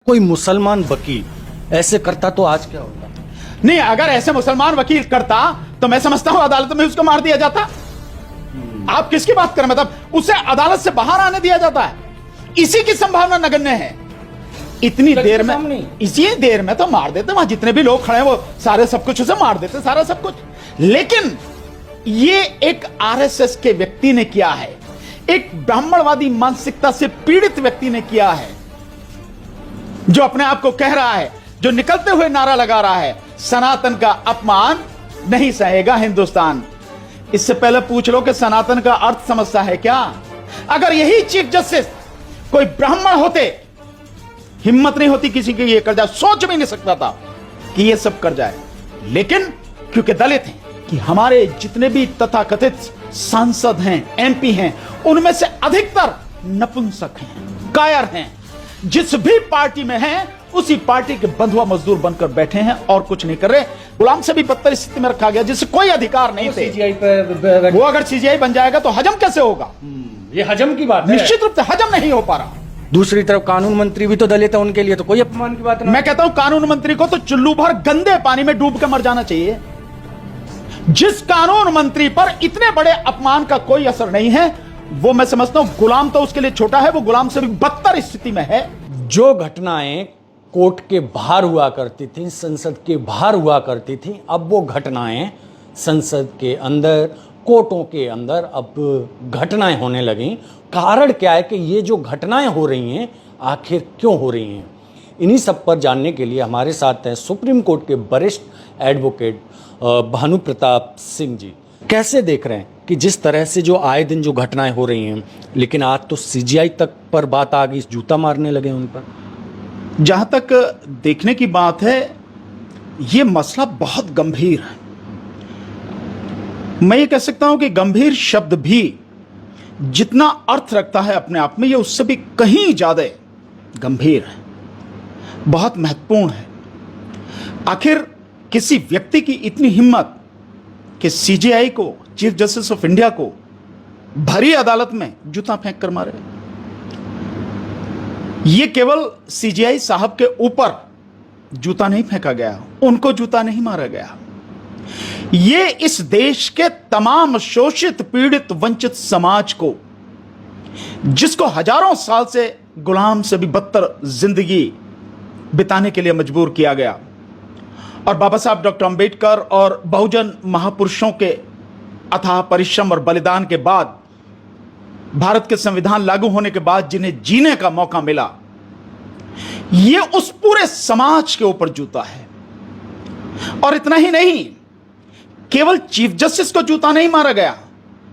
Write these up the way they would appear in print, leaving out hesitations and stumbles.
कोई मुसलमान वकील ऐसे करता तो आज क्या होता? नहीं, अगर ऐसे मुसलमान वकील करता तो मैं समझता हूं अदालत में उसको मार दिया जाता। आप किसकी बात करें? मतलब उसे अदालत से बाहर आने दिया जाता है। इसी की संभावना नगण्य है। इतनी देर में, इसी देर में तो मार देते, वहां जितने भी लोग खड़े हैं वो सारे सब कुछ उसे मार देते, सारा सब कुछ। लेकिन ये एक आरएसएस के व्यक्ति ने किया है, एक ब्राह्मणवादी मानसिकता से पीड़ित व्यक्ति ने किया है, जो अपने आप को कह रहा है, जो निकलते हुए नारा लगा रहा है, सनातन का अपमान नहीं सहेगा हिंदुस्तान। इससे पहले पूछ लो कि सनातन का अर्थ समझता है क्या? अगर यही चीफ जस्टिस कोई ब्राह्मण होते, हिम्मत नहीं होती किसी की ये कर जाए, सोच भी नहीं सकता था कि ये सब कर जाए। लेकिन क्योंकि दलित हैं, कि हमारे जितने भी तथाकथित सांसद हैं, एमपी हैं, उनमें से अधिकतर नपुंसक हैं, कायर हैं, जिस भी पार्टी में हैं उसी पार्टी के बंधुआ मजदूर बनकर बैठे हैं और कुछ नहीं कर रहे। गुलाम से भी बदतर स्थिति में रखा गया, जिससे कोई अधिकार नहीं थे। सीजीआई पे वो अगर सीजीआई बन जाएगा तो हजम कैसे होगा? ये हजम की बात है। निश्चित रूप से हजम नहीं हो पा रहा। दूसरी तरफ कानून मंत्री भी तो दलित है, उनके लिए तो कोई अपमान की बात नहीं। मैं कहता हूं कानून मंत्री को तो चुल्लू भर गंदे पानी में डूब के मर जाना चाहिए। जिस कानून मंत्री पर इतने बड़े अपमान का कोई असर नहीं है, वो मैं समझता हूं गुलाम तो उसके लिए छोटा है, वो गुलाम से भी बदतर स्थिति में है। जो घटनाएं कोर्ट के बाहर हुआ करती थी, संसद के बाहर हुआ करती थी, अब वो घटनाएं संसद के अंदर, कोर्टों के अंदर अब घटनाएं होने लगी। कारण क्या है कि ये जो घटनाएं हो रही हैं आखिर क्यों हो रही हैं? इन्हीं सब पर जानने के लिए हमारे साथ हैं सुप्रीम कोर्ट के वरिष्ठ एडवोकेट भानु प्रताप सिंह जी। कैसे देख रहे हैं कि जिस तरह से जो आए दिन जो घटनाएं हो रही हैं, लेकिन आज तो सीजीआई तक पर बात आ गई, जूता मारने लगे उन पर। जहां तक देखने की बात है, यह मसला बहुत गंभीर है। मैं ये कह सकता हूं कि गंभीर शब्द भी जितना अर्थ रखता है अपने आप में, यह उससे भी कहीं ज्यादा गंभीर है, बहुत महत्वपूर्ण है। आखिर किसी व्यक्ति की इतनी हिम्मत कि सीजीआई को, चीफ जस्टिस ऑफ इंडिया को भरी अदालत में जूता फेंक कर मारे। यह केवल सीजीआई साहब के ऊपर जूता नहीं फेंका गया, उनको जूता नहीं मारा गया, ये इस देश के तमाम शोषित, पीड़ित, वंचित समाज को, जिसको हजारों साल से गुलाम से भी बदतर जिंदगी बिताने के लिए मजबूर किया गया। और बाबा साहब डॉक्टर अंबेडकर और बहुजन महापुरुषों के अथाह परिश्रम और बलिदान के बाद, भारत के संविधान लागू होने के बाद जिन्हें जीने का मौका मिला, यह उस पूरे समाज के ऊपर जूता है। और इतना ही नहीं, केवल चीफ जस्टिस को जूता नहीं मारा गया,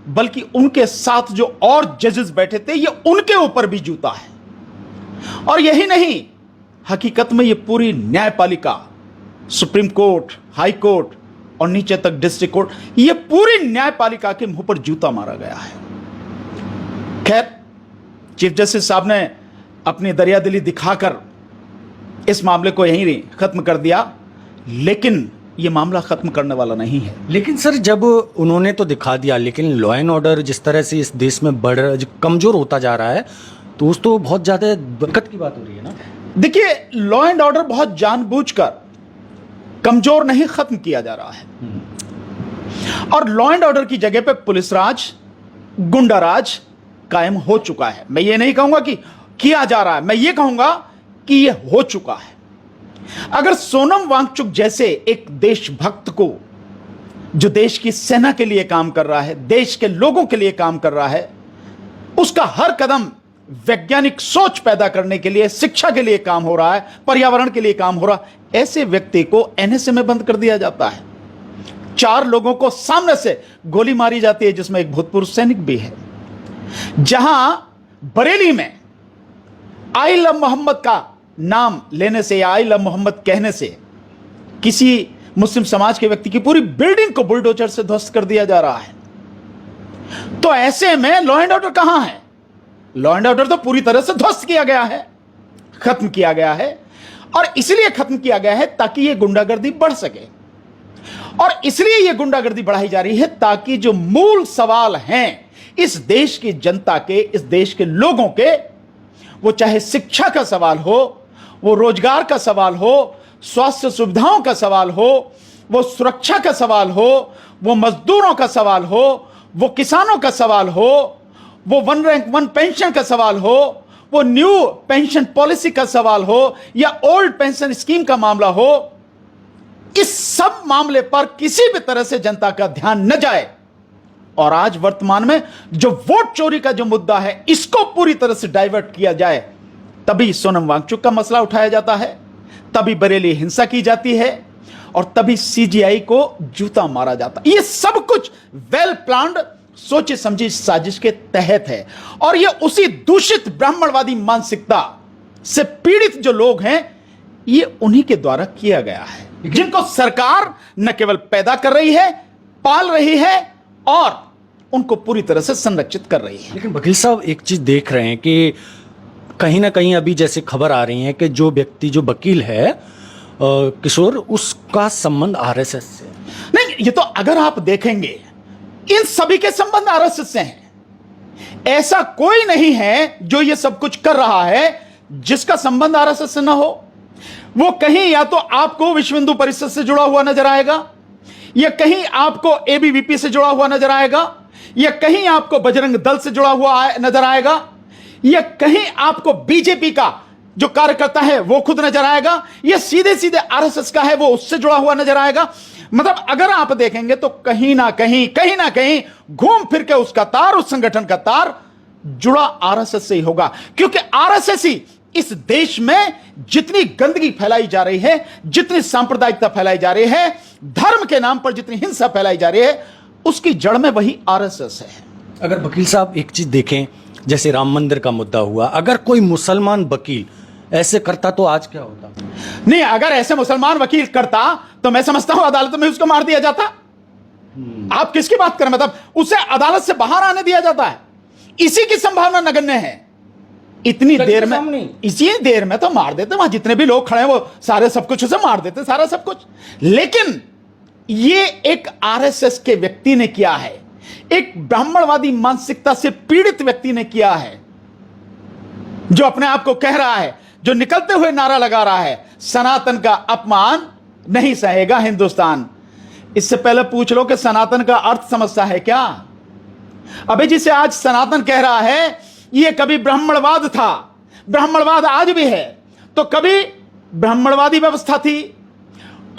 बल्कि उनके साथ जो और जजेस बैठे थे, यह उनके ऊपर भी जूता है। और यही नहीं, हकीकत में यह पूरी न्यायपालिका, सुप्रीम कोर्ट, हाई कोर्ट और नीचे तक डिस्ट्रिक्ट कोर्ट, यह पूरी न्यायपालिका के मुंह पर जूता मारा गया है। खैर, चीफ जस्टिस साहब ने अपनी दरियादिली दिखाकर इस मामले को यहीं खत्म कर दिया, लेकिन यह मामला खत्म करने वाला नहीं है। लेकिन सर, जब उन्होंने तो दिखा दिया, लेकिन लॉ एंड ऑर्डर जिस तरह से इस देश में कमजोर होता जा रहा है, तो उस तो बहुत ज्यादा दिक्कत की बात हो रही है ना। देखिए, लॉ एंड ऑर्डर बहुत जानबूझकर कमजोर नहीं, खत्म किया जा रहा है। और लॉ एंड ऑर्डर की जगह पे पुलिस राज, गुंडा राज कायम हो चुका है। मैं ये नहीं कहूंगा कि किया जा रहा है, मैं ये कहूंगा कि यह हो चुका है। अगर सोनम वांगचुक जैसे एक देशभक्त को, जो देश की सेना के लिए काम कर रहा है, देश के लोगों के लिए काम कर रहा है, उसका हर कदम वैज्ञानिक सोच पैदा करने के लिए, शिक्षा के लिए काम हो रहा है, पर्यावरण के लिए काम हो रहा है, ऐसे व्यक्ति को एनएसए में बंद कर दिया जाता है। 4 लोगों को सामने से गोली मारी जाती है, जिसमें एक भूतपूर्व सैनिक भी है। जहां बरेली में आई लव मोहम्मद का नाम लेने से या आई लव मोहम्मद कहने से किसी मुस्लिम समाज के व्यक्ति की पूरी बिल्डिंग को बुलडोजर से ध्वस्त कर दिया जा रहा है। तो ऐसे में लॉ एंड ऑर्डर कहां है? लॉ एंड ऑर्डर तो पूरी तरह से ध्वस्त किया गया है, खत्म किया गया है। और इसलिए खत्म किया गया है ताकि यह गुंडागर्दी बढ़ सके, और इसलिए यह गुंडागर्दी बढ़ाई जा रही है ताकि जो मूल सवाल हैं इस देश की जनता के, इस देश के लोगों के, वो चाहे शिक्षा का सवाल हो, वो रोजगार का सवाल हो, स्वास्थ्य सुविधाओं का सवाल हो, वो सुरक्षा का सवाल हो, वो मजदूरों का सवाल हो, वो किसानों का सवाल हो, वो वन रैंक वन पेंशन का सवाल हो, वो न्यू पेंशन पॉलिसी का सवाल हो, या ओल्ड पेंशन स्कीम का मामला हो, इस सब मामले पर किसी भी तरह से जनता का ध्यान न जाए और आज वर्तमान में जो वोट चोरी का जो मुद्दा है इसको पूरी तरह से डाइवर्ट किया जाए, तभी सोनम वांगचुक का मसला उठाया जाता है, तभी बरेली हिंसा की जाती है और तभी सीजीआई को जूता मारा जाता है। ये सब कुछ वेल प्लान्ड, सोची समझी साजिश के तहत है और ये उसी दूषित ब्राह्मणवादी मानसिकता से पीड़ित जो लोग हैं ये उन्हीं के द्वारा किया गया है, जिनको सरकार न केवल पैदा कर रही है, पाल रही है और उनको पूरी तरह से संरक्षित कर रही है। लेकिन वकील साहब एक चीज देख रहे हैं कि कहीं ना कहीं अभी जैसे खबर आ रही है कि जो व्यक्ति जो वकील है किशोर, उसका संबंध आरएसएस से नहीं। ये तो अगर आप देखेंगे इन सभी के संबंध आरएसएस से हैं। ऐसा कोई नहीं है जो ये सब कुछ कर रहा है जिसका संबंध आरएसएस से ना हो। वो कहीं या तो आपको विश्व हिंदू परिषद से जुड़ा हुआ नजर आएगा, या कहीं आपको एबीवीपी से जुड़ा हुआ नजर आएगा, या कहीं आपको बजरंग दल से जुड़ा हुआ नजर आएगा, या कहीं आपको बीजेपी का जो कार्यकर्ता है वो खुद नजर आएगा, या सीधे सीधे आरएसएस का है वो उससे जुड़ा हुआ नजर आएगा। मतलब अगर आप देखेंगे तो कहीं ना कहीं घूम फिर के उसका तार, उस संगठन का तार जुड़ा आरएसएस से ही होगा, क्योंकि आरएसएस ही इस देश में जितनी गंदगी फैलाई जा रही है, जितनी सांप्रदायिकता फैलाई जा रही है, धर्म के नाम पर जितनी हिंसा फैलाई जा रही है, उसकी जड़ में वही आरएसएस है। अगर वकील साहब एक चीज देखें, जैसे राम मंदिर का मुद्दा हुआ, अगर कोई मुसलमान वकील ऐसे करता तो आज क्या होता? नहीं, अगर ऐसे मुसलमान वकील करता तो मैं समझता हूं अदालत में उसको मार दिया जाता। आप किसकी बात करें? मतलब उसे अदालत से बाहर आने दिया जाता है। इसी की संभावना नगण्य है। इतनी देर में, इसी देर में तो मार देते, वहां जितने भी लोग खड़े हैं वो सारे सब कुछ उसे मार देते, सारा सब कुछ। लेकिन ये एक आरएसएस के व्यक्ति ने किया है, एक ब्राह्मणवादी मानसिकता से पीड़ित व्यक्ति ने किया है, जो अपने आप को कह रहा है, जो निकलते हुए नारा लगा रहा है, सनातन का अपमान नहीं सहेगा हिंदुस्तान। इससे पहले पूछ लो कि सनातन का अर्थ समझता है क्या? अबे जिसे आज सनातन कह रहा है ये कभी ब्राह्मणवाद था, ब्राह्मणवाद आज भी है, तो कभी ब्राह्मणवादी व्यवस्था थी,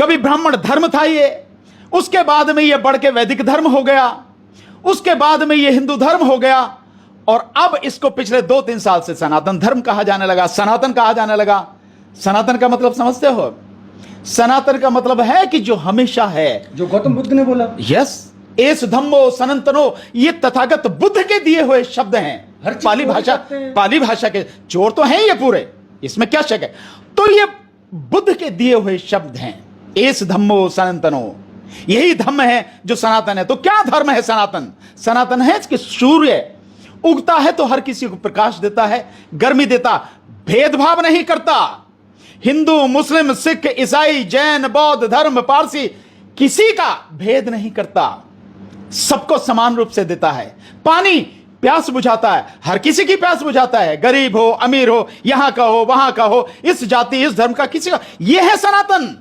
कभी ब्राह्मण धर्म था ये, उसके बाद में ये बढ़ के वैदिक धर्म हो गया, उसके बाद में ये हिंदू धर्म हो गया और अब इसको पिछले 2-3 साल से सनातन धर्म कहा जाने लगा, सनातन कहा जाने लगा। सनातन का मतलब समझते हो? सनातन का मतलब है कि जो हमेशा है, जो गौतम बुद्ध ने बोला। यस, एस धम्मो सनातनो, ये तथागत बुद्ध के दिए हुए शब्द हैं। पाली भाषा के चोर तो हैं ये पूरे, इसमें क्या शक है? तो ये बुद्ध के दिए हुए शब्द हैं, एस धम्मो सनातनो, यही धम्म है जो सनातन है। तो क्या धर्म है सनातन? सनातन है कि सूर्य उगता है तो हर किसी को प्रकाश देता है, गर्मी देता, भेदभाव नहीं करता, हिंदू मुस्लिम सिख ईसाई जैन बौद्ध धर्म पारसी किसी का भेद नहीं करता, सबको समान रूप से देता है। पानी प्यास बुझाता है, हर किसी की प्यास बुझाता है, गरीब हो अमीर हो, यहां का हो वहां का हो, इस जाति इस धर्म का किसी का। यह है सनातन।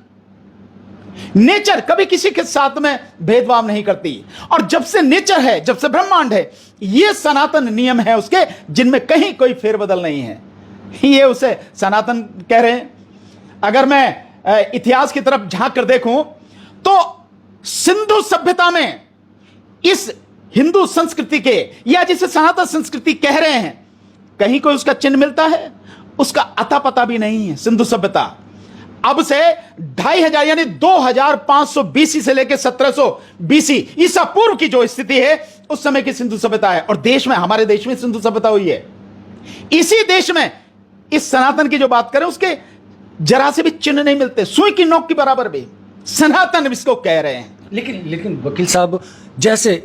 नेचर कभी किसी के साथ में भेदभाव नहीं करती, और जब से नेचर है, जब से ब्रह्मांड है, ये सनातन नियम है उसके, जिनमें कहीं कोई फेरबदल नहीं है। ये उसे सनातन कह रहे हैं। अगर मैं इतिहास की तरफ झांक कर देखूं तो सिंधु सभ्यता में इस हिंदू संस्कृति के, या जिसे सनातन संस्कृति कह रहे हैं, कहीं कोई उसका चिन्ह मिलता है? उसका अता पता भी नहीं है। सिंधु सभ्यता अब से 2500 यानी 2500 बीसी से लेकर 1700 बीसी ईसा पूर्व की जो स्थिति है, उस समय की सिंधु सभ्यता है। और देश में, हमारे देश में सिंधु सभ्यता हुई है। इसी देश में इस सनातन की जो बात करें, उसके जरा से भी चिन्ह नहीं मिलते, सुई की नोक के बराबर भी। सनातन इसको कह रहे हैं। लेकिन वकील साहब, जैसे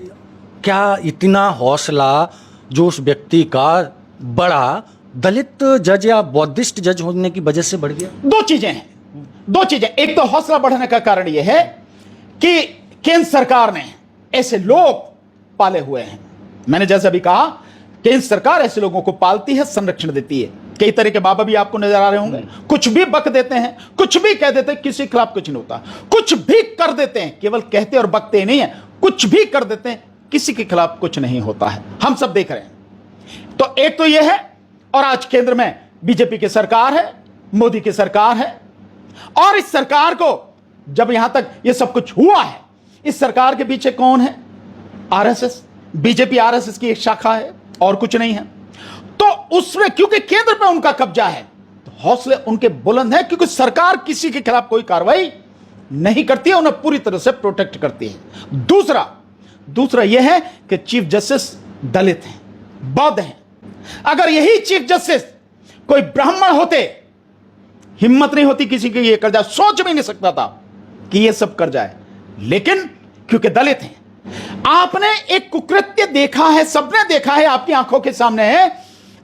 क्या इतना हौसला जो उस व्यक्ति का बड़ा दलित जज या बौद्धिस्ट जज होने की वजह से बढ़ गया? दो चीजें हैं, दो चीजें। एक तो हौसला बढ़ने का कारण यह है कि केंद्र सरकार ने ऐसे लोग पाले हुए हैं। मैंने जैसे अभी कहा, केंद्र सरकार ऐसे लोगों को पालती है, संरक्षण देती है। कई तरह के बाबा भी आपको नजर आ रहे होंगे, कुछ भी बक देते हैं, कुछ भी कह देते हैं, किसी के खिलाफ कुछ नहीं होता। कुछ भी कर देते हैं, केवल कहते और बकते ही नहीं है, कुछ भी कर देते हैं, किसी के खिलाफ कुछ नहीं होता है। हम सब देख रहे हैं। तो एक तो यह है, और आज केंद्र में बीजेपी की सरकार है, मोदी की सरकार है, और इस सरकार को जब यहां तक यह सब कुछ हुआ है, इस सरकार के पीछे कौन है? आरएसएस। बीजेपी आरएसएस की एक शाखा है और कुछ नहीं है। तो उसमें क्योंकि केंद्र पे उनका कब्जा है, तो हौसले उनके बुलंद हैं, क्योंकि सरकार किसी के खिलाफ कोई कार्रवाई नहीं करती है, उन्हें पूरी तरह से प्रोटेक्ट करती है। दूसरा यह है कि चीफ जस्टिस दलित हैं, बौद्ध हैं। अगर यही चीफ जस्टिस कोई ब्राह्मण होते, हिम्मत नहीं होती किसी की ये कर जाए, सोच भी नहीं सकता था कि ये सब कर जाए, लेकिन क्योंकि दलित हैं। आपने एक कुकृत्य देखा है, सबने देखा है, आपकी आंखों के सामने है।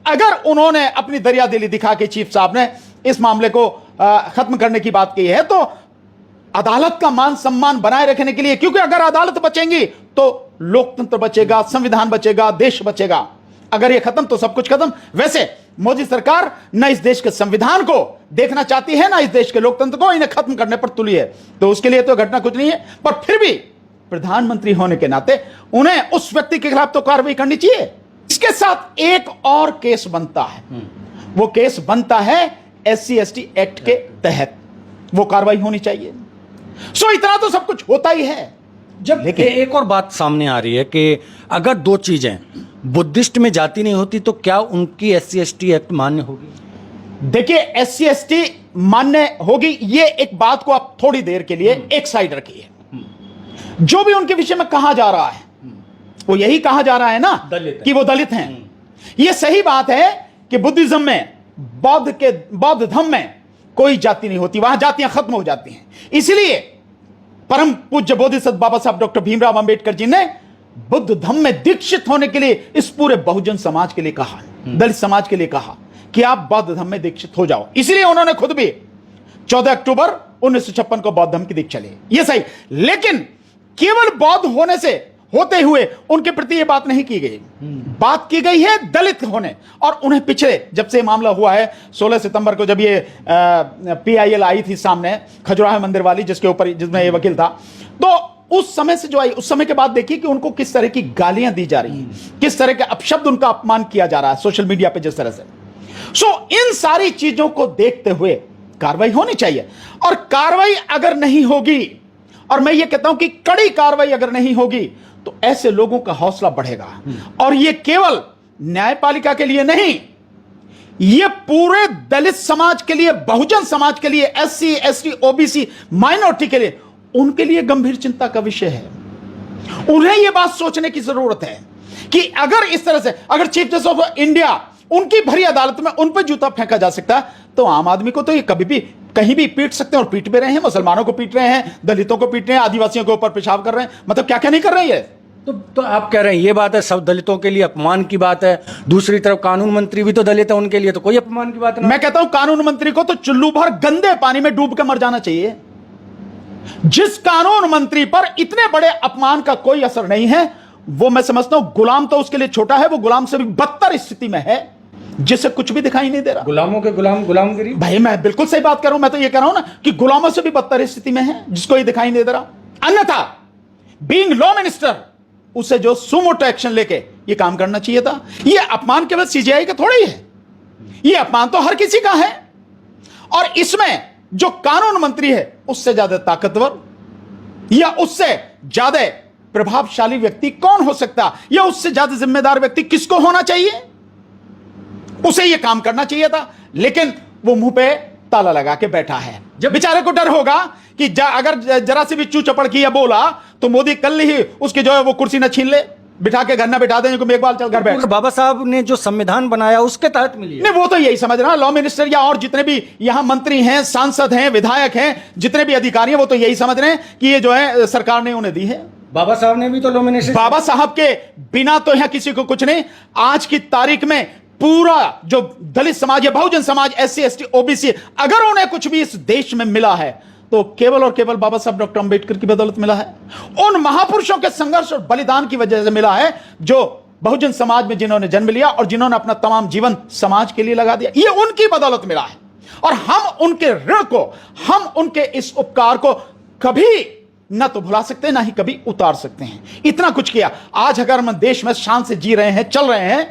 अगर उन्होंने अपनी दरियादिली दिखा के चीफ साहब ने इस मामले को खत्म करने की बात की है, तो अदालत का मान सम्मान बनाए रखने के लिए, क्योंकि अगर अदालत बचेंगी तो लोकतंत्र बचेगा, संविधान बचेगा, देश बचेगा। अगर ये खत्म तो सब कुछ खत्म। वैसे मोदी सरकार न इस देश के संविधान को देखना चाहती है, ना इस देश के लोकतंत्र को, इन्हें खत्म करने पर तुली है। तो उसके लिए तो घटना कुछ नहीं है, पर फिर भी प्रधानमंत्री होने के नाते उन्हें उस व्यक्ति के खिलाफ तो कार्रवाई करनी चाहिए। इसके साथ एक और केस बनता है, वो केस बनता है SC/ST एक्ट के तहत, वो कार्रवाई होनी चाहिए। सो इतना तो सब कुछ होता ही है। जब एक और बात सामने आ रही है कि अगर दो चीजें, बुद्धिस्ट में जाति नहीं होती तो क्या उनकी SC/ST एक्ट मान्य होगी? देखिए, SC/ST मान्य होगी, ये एक बात को आप थोड़ी देर के लिए एक साइड रखिए। जो भी उनके विषय में कहा जा रहा है, वो यही कहा जा रहा है ना, कि वो दलित हैं। ये सही बात है कि बुद्धिज्म में, बौद्ध धर्म में कोई जाति नहीं होती, वहां जातियां खत्म हो जाती हैं। इसलिए परम पूज्य बोधिसत्व बाबा साहब डॉक्टर भीमराव अंबेडकर जी ने बुद्ध धर्म में दीक्षित होने के लिए इस पूरे बहुजन समाज के लिए कहा, दलित समाज के लिए कहा कि आप बौद्ध धर्म में दीक्षित हो जाओ। इसलिए उन्होंने खुद भी 14 अक्टूबर 1956 को बौद्ध धर्म की दीक्षा ली। ये सही, लेकिन केवल बौद्ध होने से होते हुए उनके प्रति यह बात नहीं की गई। बात की गई है दलित होने, और उन्हें पिछले, जब से मामला हुआ है 16 सितंबर को, जब ये PIL आई थी सामने, खजुराहो मंदिर वाली, जिसमें ये वकील था, तो उस समय से जो आई, उस समय के बाद देखिए कि उनको किस तरह की गालियां दी जा रही हैं, किस तरह के अपशब्द, उनका अपमान किया जा रहा है सोशल मीडिया पे जिस तरह से। इन सारी चीजों को देखते हुए कार्रवाई होनी चाहिए, और कार्रवाई अगर नहीं होगी, और मैं ये कहता हूं कि कड़ी कार्रवाई अगर नहीं होगी, तो ऐसे लोगों का हौसला बढ़ेगा। और ये केवल न्यायपालिका के लिए नहीं, ये पूरे दलित समाज के लिए, बहुजन समाज के लिए, SC/ST OBC माइनॉरिटी के लिए, उनके लिए गंभीर चिंता का विषय है। उन्हें यह बात सोचने की जरूरत है कि अगर इस तरह से, अगर चीफ जस्टिस ऑफ इंडिया, उनकी भरी अदालत में उन पर जूता फेंका जा सकता है, तो आम आदमी को तो ये कभी भी कहीं भी पीट सकते हैं, और पीट भी रहे हैं। मुसलमानों को पीट रहे हैं, दलितों को पीट रहे हैं, आदिवासियों के ऊपर पेशाब कर रहे हैं, मतलब क्या क्या नहीं कर रही है। तो आप कह रहे हैं ये बात है, सब दलितों के लिए अपमान की बात है। दूसरी तरफ कानून मंत्री भी तो दलित है, उनके लिए तो कोई अपमान की बात नहीं। मैं कहता हूं कानून मंत्री को तो चुल्लू भर गंदे पानी में डूब कर मर जाना चाहिए। जिस कानून मंत्री पर इतने बड़े अपमान का कोई असर नहीं है, वो मैं समझता हूं गुलाम तो उसके लिए छोटा है, वो गुलाम से भी बदतर स्थिति में है, जिसे कुछ भी दिखाई नहीं दे रहा। गुलामों के गुलामगिरी। भाई मैं बिल्कुल सही बात कर रहा हूं, मैं तो ये कह रहा हूं ना कि गुलामों से भी बदतर स्थिति में है, जिसको ये दिखाई नहीं दे रहा। अन्यथा बीइंग लॉ मिनिस्टर, उसे जो सुमोटो एक्शन लेके ये काम करना चाहिए था। ये अपमान केवल CJI का थोड़ा ही है, ये अपमान तो हर किसी का है। और इसमें जो कानून मंत्री है, उससे ज्यादा ताकतवर या उससे ज्यादा प्रभावशाली व्यक्ति कौन हो सकता, या उससे ज्यादा जिम्मेदार व्यक्ति किसको होना चाहिए? उसे यह काम करना चाहिए था, लेकिन वो मुंह पे ताला लगा के बैठा है। जब बेचारे को डर होगा कि अगर जरा से भी चू चपड़ किया बोला, तो मोदी कल ही उसकी जो है वो कुर्सी न छीन ले, बिठा के घर ना बिठा दें, मेघवाल चल घर बैठ। बाबा साहब ने जो संविधान बनाया उसके तहत मिली नहीं, वो तो यही समझ रहा, लॉ मिनिस्टर या और जितने भी यहां मंत्री हैं, सांसद हैं, विधायक हैं, जितने भी अधिकारी हैं, वो तो यही समझ रहे हैं कि ये जो है सरकार ने उन्हें दी है। बाबा साहब ने भी तो लॉ मिनिस्टर, बाबा साहब के बिना तो यहां किसी को कुछ नहीं। आज की तारीख में पूरा जो दलित समाज या बहुजन समाज, SC/ST OBC, अगर उन्हें कुछ भी इस देश में मिला है तो केवल और केवल बाबा साहब डॉ. अंबेडकर की बदौलत मिला है। उन महापुरुषों के संघर्ष और बलिदान की वजह से मिला है, जो बहुजन समाज में जिन्होंने जन्म लिया और जिन्होंने अपना तमाम जीवन समाज के लिए लगा दिया, ये उनकी बदौलत मिला है। और हम उनके ऋण को, हम उनके इस उपकार को कभी ना तो भुला सकते ना ही कभी उतार सकते हैं। इतना कुछ किया। आज अगर हम देश में शान से जी रहे हैं, चल रहे हैं,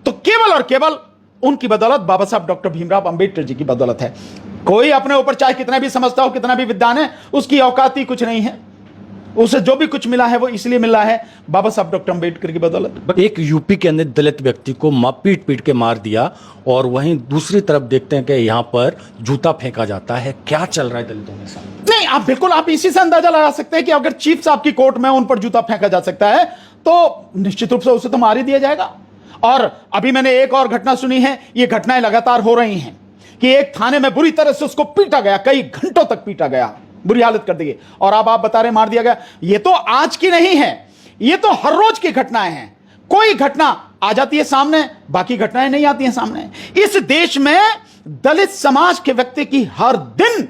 तो केवल और केवल उनकी बदौलत, बाबा साहब डॉक्टर भीमराव अंबेडकर जी की बदौलत है। कोई अपने ऊपर चाहे कितना भी समझता हो, कितना भी विद्वान है, उसकी औकात ही कुछ नहीं है। उसे जो भी कुछ मिला है वो इसलिए मिला है बाबा साहब डॉक्टर अंबेडकर की बदौलत। एक यूपी के अंदर दलित व्यक्ति को पीट पीट के मार दिया, और वहीं दूसरी तरफ देखते हैं कि यहाँ पर जूता फेंका जाता है। क्या चल रहा है दलितों के साथ? नहीं, आप बिल्कुल आप इसी से अंदाजा लगा सकते हैं कि अगर चीफ साहब की कोर्ट में उन पर जूता फेंका जा सकता है तो निश्चित रूप से उसे तो मार ही दिया जाएगा। और अभी मैंने एक और घटना सुनी है, ये घटनाएं लगातार हो रही हैं कि एक थाने में बुरी तरह से उसको पीटा गया, कई घंटों तक पीटा गया, बुरी हालत कर दी गई, और अब आप बता रहे मार दिया गया। ये तो आज की नहीं है, ये तो हर रोज की घटनाएं हैं। कोई घटना आ जाती है सामने, बाकी घटनाएं नहीं आती हैं सामने। इस देश में दलित समाज के व्यक्ति की हर दिन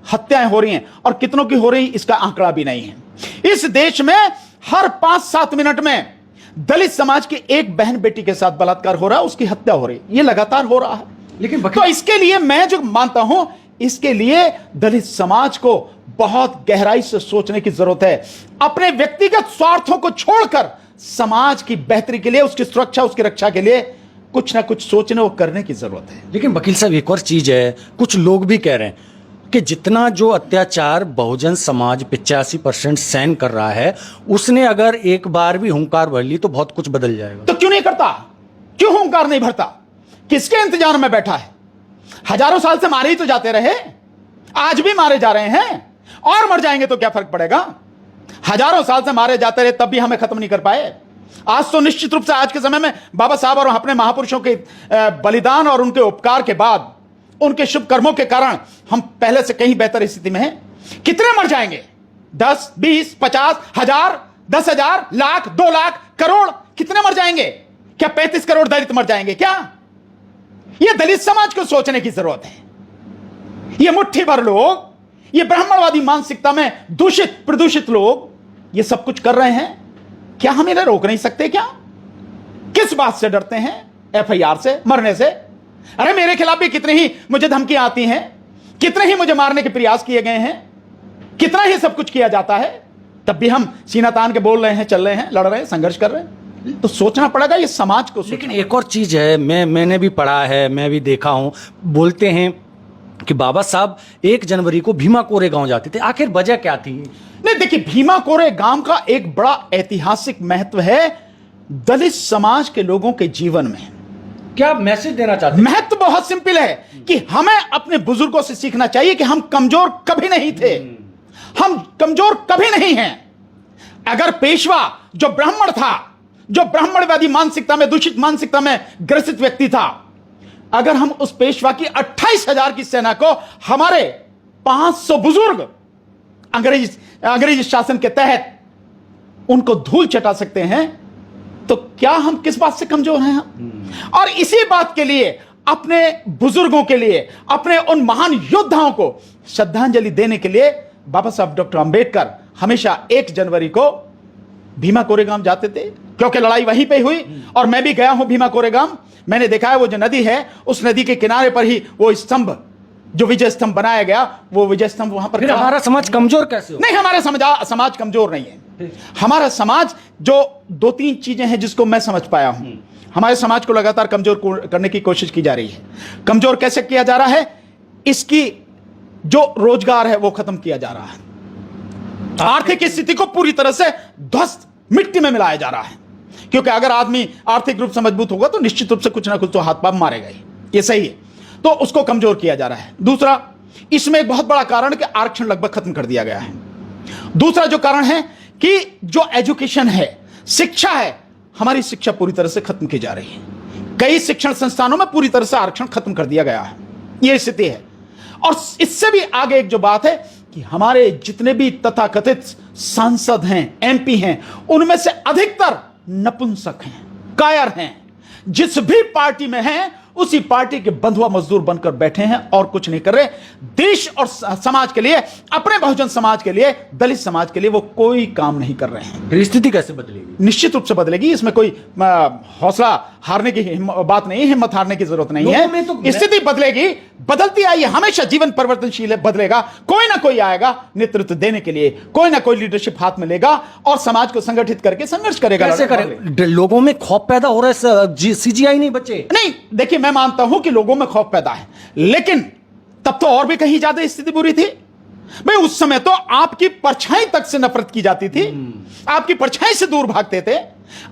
हत्याएं हो रही हैं, और कितनों की हो रही इसका आंकड़ा भी नहीं है। इस देश में हर 5-7 मिनट में दलित समाज की एक बहन बेटी के साथ बलात्कार हो रहा है, उसकी हत्या हो रही है, ये लगातार हो रहा है। लेकिन तो इसके लिए मैं जो मानता हूं, इसके लिए दलित समाज को बहुत गहराई से सोचने की जरूरत है। अपने व्यक्तिगत स्वार्थों को छोड़कर समाज की बेहतरी के लिए, उसकी सुरक्षा, उसकी रक्षा के लिए कुछ ना कुछ सोचने और करने की जरूरत है। लेकिन वकील साहब, एक और चीज है, कुछ लोग भी कह रहे हैं कि जितना जो अत्याचार बहुजन समाज 85% सहन कर रहा है, उसने अगर एक बार भी हुंकार भर ली तो बहुत कुछ बदल जाएगा। तो क्यों नहीं करता? क्यों हुंकार नहीं भरता? किसके इंतजार में बैठा है? हजारों साल से मारे ही तो जाते रहे, आज भी मारे जा रहे हैं, और मर जाएंगे तो क्या फर्क पड़ेगा? हजारों साल से मारे जाते रहे, तब भी हमें खत्म नहीं कर पाए। आज तो निश्चित रूप से आज के समय में बाबा साहब और अपने महापुरुषों के बलिदान और उनके उपकार के बाद, उनके शुभ कर्मों के कारण हम पहले से कहीं बेहतर स्थिति में हैं। कितने मर जाएंगे? 10, 20, 50, 1000, 10,000, लाख, 2 लाख, करोड़, कितने मर जाएंगे? क्या 35 करोड़ दलित मर जाएंगे क्या? यह दलित समाज को सोचने की जरूरत है। ये मुट्ठी भर लोग, ये ब्राह्मणवादी मानसिकता में दूषित प्रदूषित लोग ये सब कुछ कर रहे हैं। क्या हम इन्हें रोक नहीं सकते क्या? किस बात से डरते हैं? FIR से, मरने से? अरे मेरे खिलाफ भी कितनी ही मुझे धमकियां आती हैं, कितने ही मुझे मारने के प्रयास किए गए हैं, कितना ही सब कुछ किया जाता है, तब भी हम सीना तान के बोल रहे हैं, चल रहे हैं, लड़ रहे हैं, संघर्ष कर रहे हैं। तो सोचना पड़ेगा ये समाज को। लेकिन एक और चीज है, मैंने भी पढ़ा है, मैं भी देखा हूं, बोलते हैं कि बाबा साहब 1 जनवरी को भीमा कोरेगांव जाते थे। आखिर वजह क्या थी? नहीं, देखिए, भीमा कोरेगांव का एक बड़ा ऐतिहासिक महत्व है दलित समाज के लोगों के जीवन में। क्या मैसेज देना चाहते हैं? महत्व बहुत सिंपल है कि हमें अपने बुजुर्गों से सीखना चाहिए कि हम कमजोर कभी नहीं थे, हम कमजोर कभी नहीं हैं। अगर पेशवा जो ब्राह्मण था, जो ब्राह्मणवादी मानसिकता में, दूषित मानसिकता में ग्रसित व्यक्ति था, अगर हम उस पेशवा की 28,000 की सेना को हमारे 500 बुजुर्ग अंग्रेजी शासन के तहत उनको धूल चटा सकते हैं, तो क्या हम किस बात से कमजोर हैं हम? और इसी बात के लिए, अपने बुजुर्गों के लिए, अपने उन महान योद्धाओं को श्रद्धांजलि देने के लिए बाबा साहब डॉक्टर अंबेडकर हमेशा 1 जनवरी को भीमा कोरेगांव जाते थे, क्योंकि लड़ाई वहीं पे हुई। और मैं भी गया हूं भीमा कोरेगांव, मैंने देखा है वो जो नदी है, उस नदी के किनारे पर ही वो स्तंभ, जो विजय स्तंभ बनाया गया, वो विजय स्तंभ वहां पर। फिर हमारा समाज कमजोर कैसे हो? नहीं, हमारा समाज कमजोर नहीं है। हमारा समाज, जो 2-3 चीजें हैं जिसको मैं समझ पाया हूं, हमारे समाज को लगातार कमजोर करने की कोशिश की जा रही है। कमजोर कैसे किया जा रहा है? इसकी जो रोजगार है वो खत्म किया जा रहा है, आर्थिक स्थिति को पूरी तरह से ध्वस्त, मिट्टी में मिलाया जा रहा है। क्योंकि अगर आदमी आर्थिक रूप से मजबूत होगा तो निश्चित रूप से कुछ ना कुछ तो हाथ पांव मारेगा ही, ये सही है। तो उसको कमजोर किया जा रहा है। दूसरा, इसमें एक बहुत बड़ा कारण कि आरक्षण लगभग खत्म कर दिया गया है। दूसरा जो कारण है कि जो एजुकेशन है, शिक्षा है, हमारी शिक्षा पूरी तरह से खत्म की जा रही है। कई शिक्षण संस्थानों में पूरी तरह से आरक्षण खत्म कर दिया गया है, यह स्थिति है। और इससे भी आगे एक जो बात है कि हमारे जितने भी तथाकथित सांसद हैं, MP हैं, उनमें से अधिकतर नपुंसक हैं, कायर हैं। जिस भी पार्टी में हैं उसी पार्टी के बंधुआ मजदूर बनकर बैठे हैं और कुछ नहीं कर रहे। देश और समाज के लिए, अपने बहुजन समाज के लिए, दलित समाज के लिए वो कोई काम नहीं कर रहे हैं। फिर स्थिति कैसे बदलेगी? निश्चित रूप से बदलेगी, इसमें कोई हौसला हारने की बात नहीं, हिम्मत हारने की जरूरत नहीं है। तो स्थिति बदलेगी, बदलती आई है, हमेशा जीवन परिवर्तनशील है, बदलेगा। कोई ना कोई आएगा नेतृत्व देने के लिए, कोई ना कोई लीडरशिप हाथ में लेगा और समाज को संगठित करके संघर्ष करेगा। कैसे करें? लोगों में खौफ पैदा हो रहा है, सीजीआई नहीं बचे। नहीं, देखिए मैं मानता हूं कि लोगों में खौफ पैदा है, लेकिन तब तो और भी कहीं ज्यादा स्थिति बुरी थी भाई। उस समय तो आपकी परछाई तक से नफरत की जाती थी, आपकी परछाई से दूर भागते थे।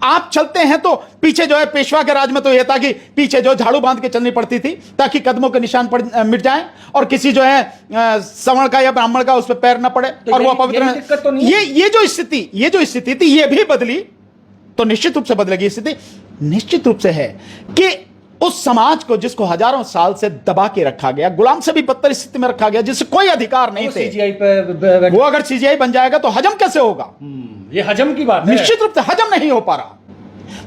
आप चलते हैं तो पीछे जो है, पेशवा के राज में तो यह था कि पीछे जो झाड़ू बांध के चलनी पड़ती थी ताकि कदमों के निशान मिट जाएं और किसी जो है सवर्ण का या ब्राह्मण का उस पर पैर न पड़े और वो पवित्र। तो ये जो स्थिति थी ये भी बदली, तो निश्चित रूप से बदलेगी स्थिति। निश्चित रूप से है कि उस समाज को जिसको हजारों साल से दबा के रखा गया, गुलाम से भी बदतर स्थिति में रखा गया, जिससे कोई अधिकार नहीं थे, वो अगर सीजीआई बन जाएगा तो हजम कैसे होगा? ये हजम की बात है। निश्चित रूप से हजम नहीं हो पा रहा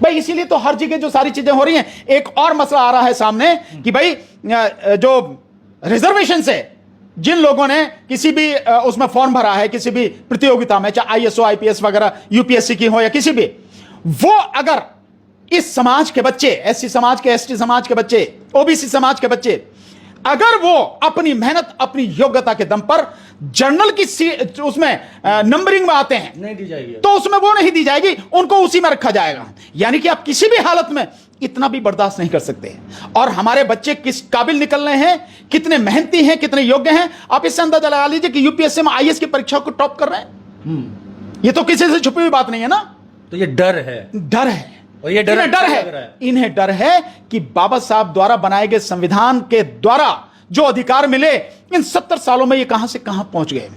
भाई। इसीलिए तो हर जगह जो सारी चीजें हो रही हैं, एक और मसला आ रहा है सामने कि भाई जो रिजर्वेशन से जिन लोगों ने किसी भी उसमें फॉर्म भरा है, किसी भी प्रतियोगिता में, चाहे आईएसओ आईपीएस वगैरह यूपीएससी की हो या किसी भी, वो अगर इस समाज के बच्चे, एससी समाज के, एसटी समाज के बच्चे, ओबीसी समाज के बच्चे, अगर वो अपनी मेहनत, अपनी योग्यता के दम पर जर्नल की उसमें नंबरिंग में आते हैं, नहीं दी जाएगी, तो उसमें वो नहीं दी जाएगी, उनको उसी में रखा जाएगा। यानी कि आप किसी भी हालत में इतना भी बर्दाश्त नहीं कर सकते। और हमारे बच्चे किस काबिल निकल रहे हैं, कितने मेहनती हैं, कितने योग्य हैं, आप इससे अंदाजा लगा लीजिए कि यूपीएससी में आईएएस की परीक्षाओं को टॉप कर रहे हैं। ये तो किसी से छुपी हुई बात नहीं है ना। तो ये डर है, डर है, और ये इन्हें डर है कि बाबा साहब द्वारा बनाए गए संविधान के द्वारा जो अधिकार मिले, इन 70 सालों में ये कहां से कहां पहुंच गए।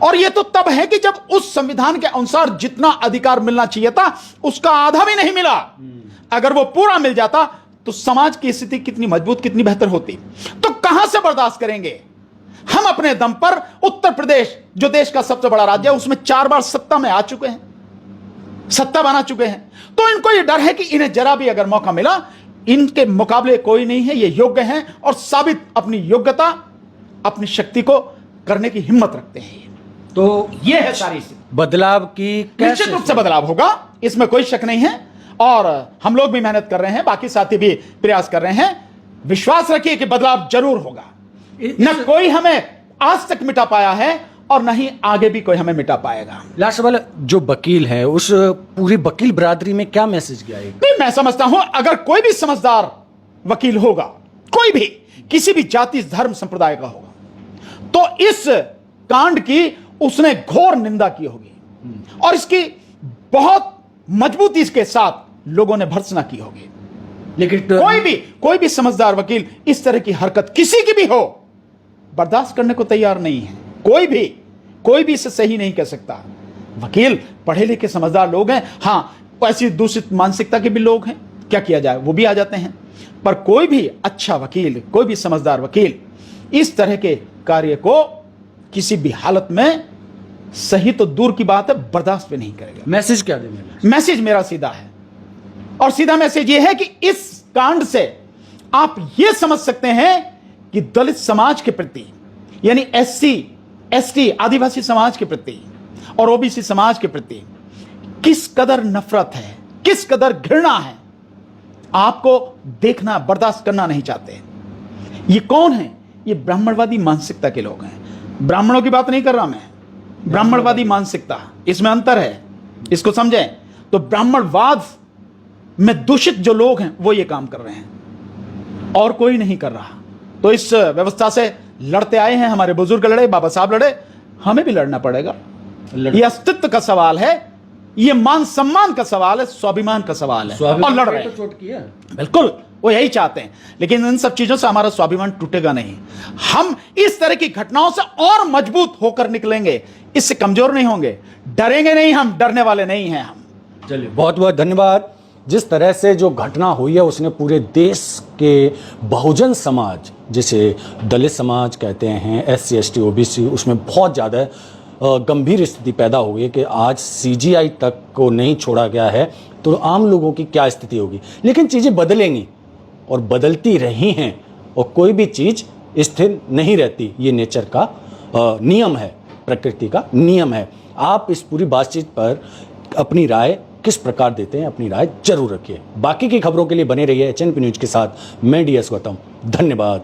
और ये तो तब है कि जब उस संविधान के अनुसार जितना अधिकार मिलना चाहिए था उसका आधा भी नहीं मिला। अगर वो पूरा मिल जाता तो समाज की स्थिति कितनी मजबूत, कितनी बेहतर होती। तो कहां से बर्दाश्त करेंगे हम अपने दम पर? उत्तर प्रदेश जो देश का सबसे बड़ा राज्य है, उसमें 4 बार सत्ता में आ चुके हैं, सत्ता बना चुके हैं। तो इनको यह डर है कि इन्हें जरा भी अगर मौका मिला, इनके मुकाबले कोई नहीं है, ये योग्य हैं और साबित अपनी योग्यता, अपनी शक्ति को करने की हिम्मत रखते हैं। तो ये है सारी बदलाव की। निश्चित रूप से बदलाव होगा, इसमें कोई शक नहीं है। और हम लोग भी मेहनत कर रहे हैं, बाकी साथी भी प्रयास कर रहे हैं। विश्वास रखिए कि बदलाव जरूर होगा। न कोई हमें आज तक मिटा पाया है और न ही आगे भी कोई हमें मिटा पाएगा। लास्ट सवाल, जो वकील है उस पूरी वकील बरादरी में क्या मैसेज गया है? नहीं, मैं समझता हूं अगर कोई भी समझदार वकील होगा, कोई भी किसी भी जाति धर्म संप्रदाय का होगा, तो इस कांड की उसने घोर निंदा की होगी और इसकी बहुत मजबूती के साथ लोगों ने भर्त्सना की होगी। लेकिन कोई भी समझदार वकील इस तरह की हरकत किसी की भी हो बर्दाश्त करने को तैयार नहीं है। कोई भी इसे सही नहीं कह सकता। वकील पढ़े लिखे समझदार लोग हैं, हां ऐसी दूषित मानसिकता के भी लोग हैं, क्या किया जाए, वो भी आ जाते हैं। पर कोई भी अच्छा वकील, कोई भी समझदार वकील इस तरह के कार्य को किसी भी हालत में, सही तो दूर की बात है, बर्दाश्त भी नहीं करेगा। मैसेज क्या देंगे? मैसेज मेरा सीधा है, और सीधा मैसेज यह है कि इस कांड से आप यह समझ सकते हैं कि दलित समाज के प्रति, यानी एससी एसटी आदिवासी समाज के प्रति और ओबीसी समाज के प्रति किस कदर नफरत है, किस कदर घृणा है, आपको देखना, बर्दाश्त करना नहीं चाहते। ये कौन है? ये ब्राह्मणवादी मानसिकता के लोग हैं। ब्राह्मणों की बात नहीं कर रहा मैं, ब्राह्मणवादी मानसिकता, इसमें अंतर है, इसको समझें। तो ब्राह्मणवाद में दूषित जो लोग हैं वो ये काम कर रहे हैं और कोई नहीं कर रहा। तो इस व्यवस्था से लड़ते आए हैं, हमारे बुजुर्ग लड़े, बाबा साहब लड़े, हमें भी लड़ना पड़ेगा। ये अस्तित्व का सवाल है, ये मान सम्मान का सवाल है, स्वाभिमान का सवाल है, और लड़ रहे हैं। चोट किया बिल्कुल, वो यही चाहते हैं, लेकिन इन सब चीजों से हमारा स्वाभिमान टूटेगा नहीं। हम इस तरह की घटनाओं से और मजबूत होकर निकलेंगे, इससे कमजोर नहीं होंगे, डरेंगे नहीं, हम डरने वाले नहीं हैं हम। चलिए, बहुत बहुत धन्यवाद। जिस तरह से जो घटना हुई है उसने पूरे देश के बहुजन समाज, जिसे दलित समाज कहते हैं, एससी एसटी ओबीसी, उसमें बहुत ज़्यादा गंभीर स्थिति पैदा हो गई कि आज सीजीआई तक को नहीं छोड़ा गया है तो आम लोगों की क्या स्थिति होगी। लेकिन चीज़ें बदलेंगी और बदलती रही हैं, और कोई भी चीज़ स्थिर नहीं रहती। ये नेचर का नियम है, प्रकृति का नियम है। आप इस पूरी बातचीत पर अपनी राय किस प्रकार देते हैं, अपनी राय जरूर रखिए। बाकी की खबरों के लिए बने रहिए HNP न्यूज के साथ। मैं DS गौतम, धन्यवाद।